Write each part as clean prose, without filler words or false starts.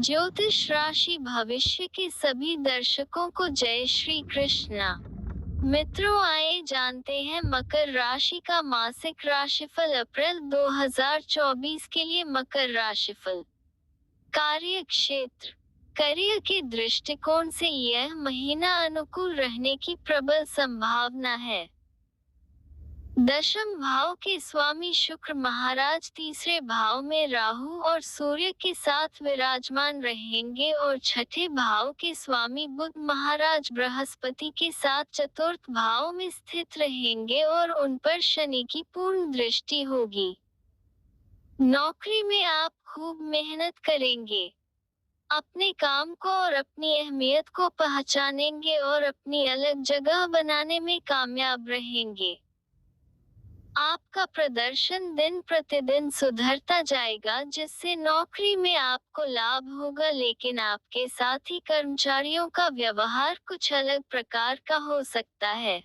ज्योतिष राशि भविष्य के सभी दर्शकों को जय श्री कृष्णा। मित्रों, आइए जानते हैं मकर राशि का मासिक राशिफल अप्रैल 2024 के लिए। मकर राशिफल। कार्य क्षेत्र। करियर के दृष्टिकोण से यह महीना अनुकूल रहने की प्रबल संभावना है। दशम भाव के स्वामी शुक्र महाराज तीसरे भाव में राहु और सूर्य के साथ विराजमान रहेंगे और छठे भाव के स्वामी बुध महाराज बृहस्पति के साथ चतुर्थ भाव में स्थित रहेंगे और उन पर शनि की पूर्ण दृष्टि होगी। नौकरी में आप खूब मेहनत करेंगे, अपने काम को और अपनी अहमियत को पहचानेंगे और अपनी अलग जगह बनाने में कामयाब रहेंगे। आपका प्रदर्शन दिन प्रतिदिन सुधरता जाएगा, जिससे नौकरी में आपको लाभ होगा, लेकिन आपके साथी कर्मचारियों का व्यवहार कुछ अलग प्रकार का हो सकता है।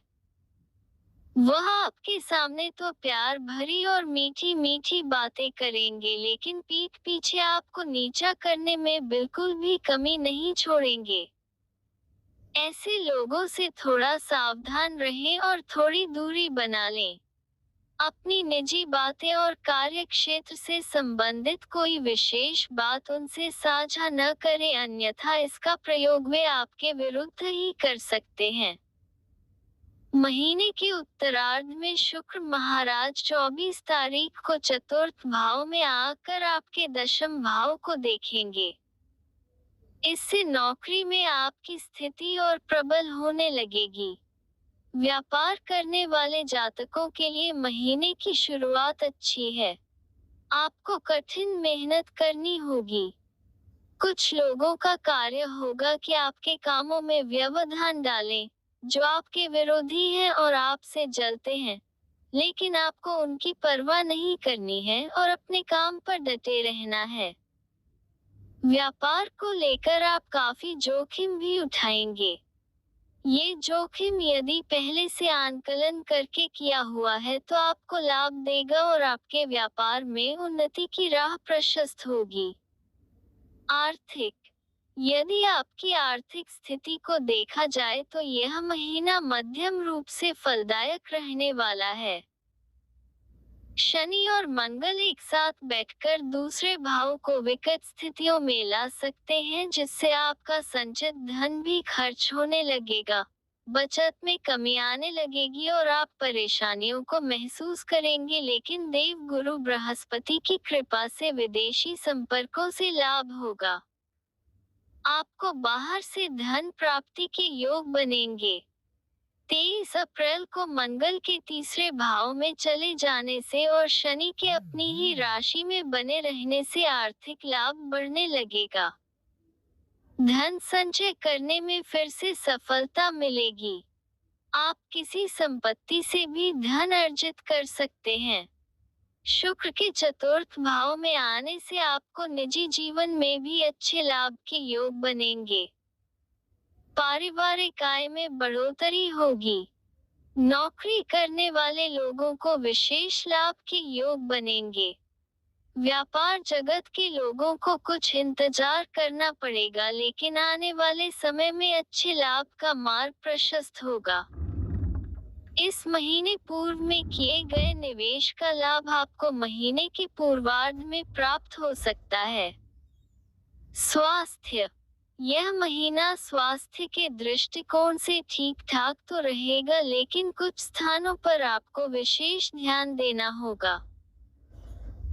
वह आपके सामने तो प्यार भरी और मीठी मीठी बातें करेंगे, लेकिन पीठ पीछे आपको नीचा करने में बिल्कुल भी कमी नहीं छोड़ेंगे। ऐसे लोगों से थोड़ा सावधान रहें और थोड़ी दूरी बना लें। अपनी निजी बातें और कार्य क्षेत्र से संबंधित कोई विशेष बात उनसे साझा न करें, अन्यथा इसका प्रयोग वे आपके विरुद्ध ही कर सकते हैं। महीने के उत्तरार्ध में शुक्र महाराज 24 तारीख को चतुर्थ भाव में आकर आपके दशम भाव को देखेंगे। इससे नौकरी में आपकी स्थिति और प्रबल होने लगेगी। व्यापार करने वाले जातकों के लिए महीने की शुरुआत अच्छी है। आपको कठिन मेहनत करनी होगी। कुछ लोगों का कार्य होगा कि आपके कामों में व्यवधान डालें, जो आपके विरोधी हैं और आपसे जलते हैं, लेकिन आपको उनकी परवाह नहीं करनी है और अपने काम पर डटे रहना है। व्यापार को लेकर आप काफी जोखिम भी उठाएंगे। ये जोखिम यदि पहले से आंकलन करके किया हुआ है तो आपको लाभ देगा और आपके व्यापार में उन्नति की राह प्रशस्त होगी। आर्थिक। यदि आपकी आर्थिक स्थिति को देखा जाए तो यह महीना मध्यम रूप से फलदायक रहने वाला है। शनि और मंगल एक साथ बैठकर दूसरे भाव को विकट स्थितियों में ला सकते हैं, जिससे आपका संचित धन भी खर्च होने लगेगा, बचत में कमी आने लगेगी और आप परेशानियों को महसूस करेंगे, लेकिन देव गुरु बृहस्पति की कृपा से विदेशी संपर्कों से लाभ होगा। आपको बाहर से धन प्राप्ति के योग बनेंगे। 23 अप्रैल को मंगल के तीसरे भाव में चले जाने से और शनि के अपनी ही राशि में बने रहने से आर्थिक लाभ बढ़ने लगेगा। धन संचय करने में फिर से सफलता मिलेगी। आप किसी संपत्ति से भी धन अर्जित कर सकते हैं। शुक्र के चतुर्थ भाव में आने से आपको निजी जीवन में भी अच्छे लाभ के योग बनेंगे। पारिवारिक आय में बढ़ोतरी होगी। नौकरी करने वाले लोगों को विशेष लाभ के योग बनेंगे। व्यापार जगत के लोगों को कुछ इंतजार करना पड़ेगा, लेकिन आने वाले समय में अच्छे लाभ का मार्ग प्रशस्त होगा। इस महीने पूर्व में किए गए निवेश का लाभ आपको महीने के पूर्वार्ध में प्राप्त हो सकता है। स्वास्थ्य। यह महीना स्वास्थ्य के दृष्टिकोण से ठीक ठाक तो रहेगा, लेकिन कुछ स्थानों पर आपको विशेष ध्यान देना होगा।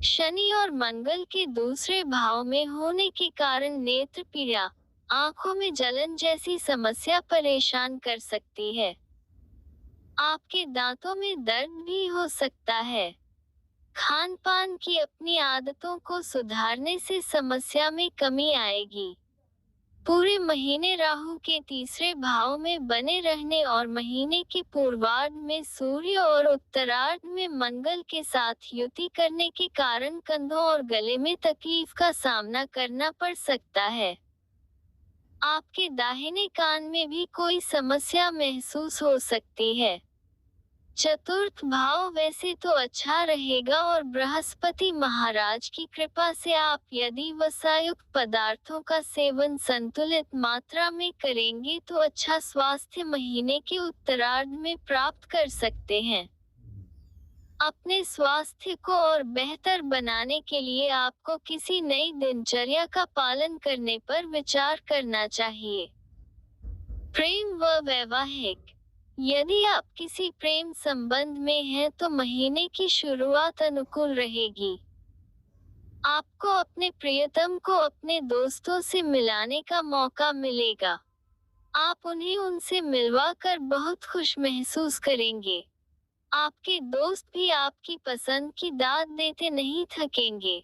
शनि और मंगल के दूसरे भाव में होने के कारण नेत्र पीड़ा, आंखों में जलन जैसी समस्या परेशान कर सकती है। आपके दांतों में दर्द भी हो सकता है। खान पान की अपनी आदतों को सुधारने से समस्या में कमी आएगी। पूरे महीने राहु के तीसरे भाव में बने रहने और महीने के पूर्वार्ध में सूर्य और उत्तरार्ध में मंगल के साथ युति करने के कारण कंधों और गले में तकलीफ का सामना करना पड़ सकता है। आपके दाहिने कान में भी कोई समस्या महसूस हो सकती है। चतुर्थ भाव वैसे तो अच्छा रहेगा और बृहस्पति महाराज की कृपा से आप यदि वसायुक्त पदार्थों का सेवन संतुलित मात्रा में करेंगे तो अच्छा स्वास्थ्य महीने के उत्तरार्ध में प्राप्त कर सकते हैं। अपने स्वास्थ्य को और बेहतर बनाने के लिए आपको किसी नई दिनचर्या का पालन करने पर विचार करना चाहिए। प्रेम व वैवाहिक, यदि आप किसी प्रेम संबंध में हैं तो महीने की शुरुआत अनुकूल रहेगी। आपको अपने प्रियतम को अपने दोस्तों से मिलाने का मौका मिलेगा। आप उन्हें उनसे मिलवा कर बहुत खुश महसूस करेंगे। आपके दोस्त भी आपकी पसंद की दाद देते नहीं थकेंगे।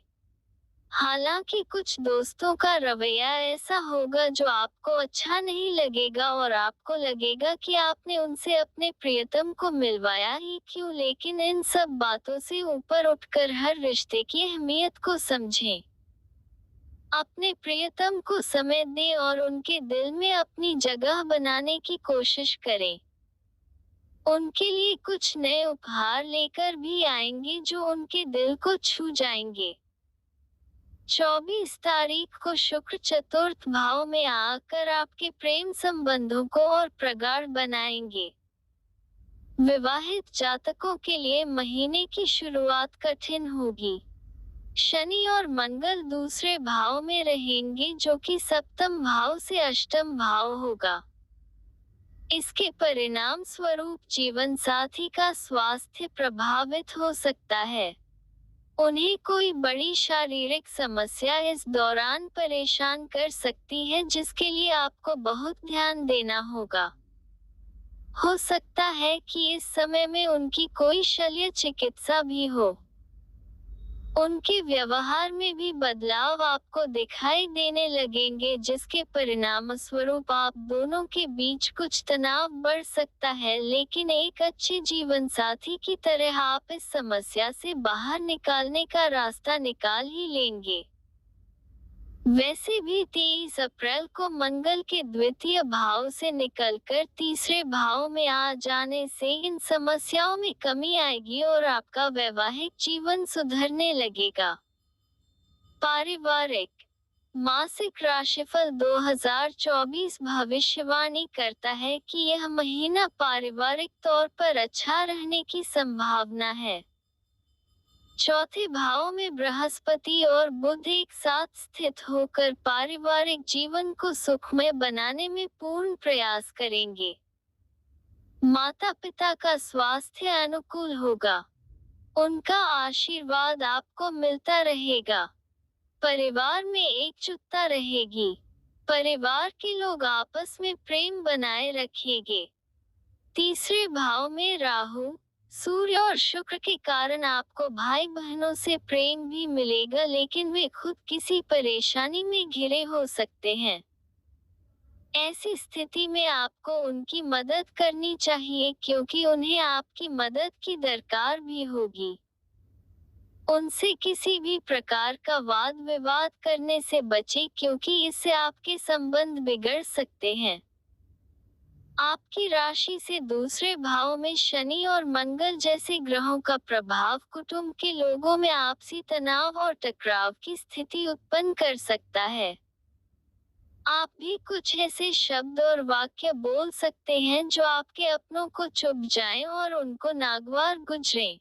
हालांकि कुछ दोस्तों का रवैया ऐसा होगा जो आपको अच्छा नहीं लगेगा और आपको लगेगा कि आपने उनसे अपने प्रियतम को मिलवाया ही क्यों, लेकिन इन सब बातों से ऊपर उठकर हर रिश्ते की अहमियत को समझें। अपने प्रियतम को समय दें और उनके दिल में अपनी जगह बनाने की कोशिश करें। उनके लिए कुछ नए उपहार लेकर भी आएंगे जो उनके दिल को छू जाएंगे। 24 तारीख को शुक्र चतुर्थ भाव में आकर आपके प्रेम संबंधों को और प्रगाढ़ बनाएंगे। विवाहित जातकों के लिए महीने की शुरुआत कठिन होगी। शनि और मंगल दूसरे भाव में रहेंगे जो कि सप्तम भाव से अष्टम भाव होगा। इसके परिणाम स्वरूप जीवन साथी का स्वास्थ्य प्रभावित हो सकता है। उन्हें कोई बड़ी शारीरिक समस्या इस दौरान परेशान कर सकती है जिसके लिए आपको बहुत ध्यान देना होगा। हो सकता है कि इस समय में उनकी कोई शल्य चिकित्सा भी हो। उनके व्यवहार में भी बदलाव आपको दिखाई देने लगेंगे जिसके परिणामस्वरूप आप दोनों के बीच कुछ तनाव बढ़ सकता है, लेकिन एक अच्छे जीवन साथी की तरह आप इस समस्या से बाहर निकालने का रास्ता निकाल ही लेंगे। वैसे भी 23 अप्रैल को मंगल के द्वितीय भाव से निकलकर तीसरे भाव में आ जाने से इन समस्याओं में कमी आएगी और आपका वैवाहिक जीवन सुधरने लगेगा। पारिवारिक, मासिक राशिफल 2024 भविष्यवाणी करता है कि यह महीना पारिवारिक तौर पर अच्छा रहने की संभावना है। चौथे भाव में बृहस्पति और बुध एक साथ स्थित होकर पारिवारिक जीवन को सुखमय बनाने में पूर्ण प्रयास करेंगे। माता पिता का स्वास्थ्य अनुकूल होगा। उनका आशीर्वाद आपको मिलता रहेगा। परिवार में एकजुटता रहेगी। परिवार के लोग आपस में प्रेम बनाए रखेंगे। तीसरे भाव में राहु, सूर्य और शुक्र के कारण आपको भाई बहनों से प्रेम भी मिलेगा, लेकिन वे खुद किसी परेशानी में घिरे हो सकते हैं। ऐसी स्थिति में आपको उनकी मदद करनी चाहिए क्योंकि उन्हें आपकी मदद की दरकार भी होगी। उनसे किसी भी प्रकार का वाद विवाद करने से बचें क्योंकि इससे आपके संबंध बिगड़ सकते हैं। आपकी राशि से दूसरे भाव में शनि और मंगल जैसे ग्रहों का प्रभाव कुटुंब के लोगों में आपसी तनाव और टकराव की स्थिति उत्पन्न कर सकता है। आप भी कुछ ऐसे शब्द और वाक्य बोल सकते हैं जो आपके अपनों को चुभ जाएं और उनको नागवार गुजरें।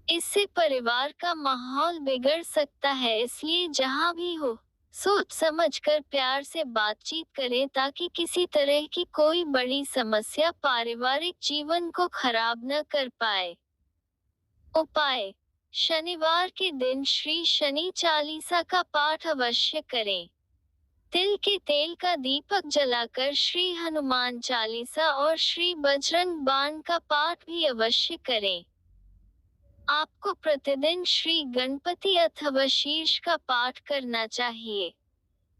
इससे परिवार का माहौल बिगड़ सकता है, इसलिए जहां भी हो सोच समझकर प्यार से बातचीत करें ताकि किसी तरह की कोई बड़ी समस्या पारिवारिक जीवन को खराब न कर पाए। उपाय, शनिवार के दिन श्री शनि चालीसा का पाठ अवश्य करें। तिल के तेल का दीपक जलाकर श्री हनुमान चालीसा और श्री बजरंग बाण का पाठ भी अवश्य करें। आपको प्रतिदिन श्री गणपति अथवा शीर्ष का पाठ करना चाहिए।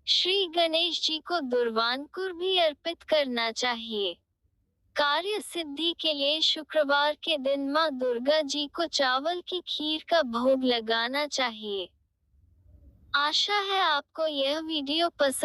श्री गणेश जी को दुर्वांकुर भी अर्पित करना चाहिए। कार्य सिद्धि के लिए शुक्रवार के दिन मां दुर्गा जी को चावल की खीर का भोग लगाना चाहिए। आशा है आपको यह वीडियो पसंद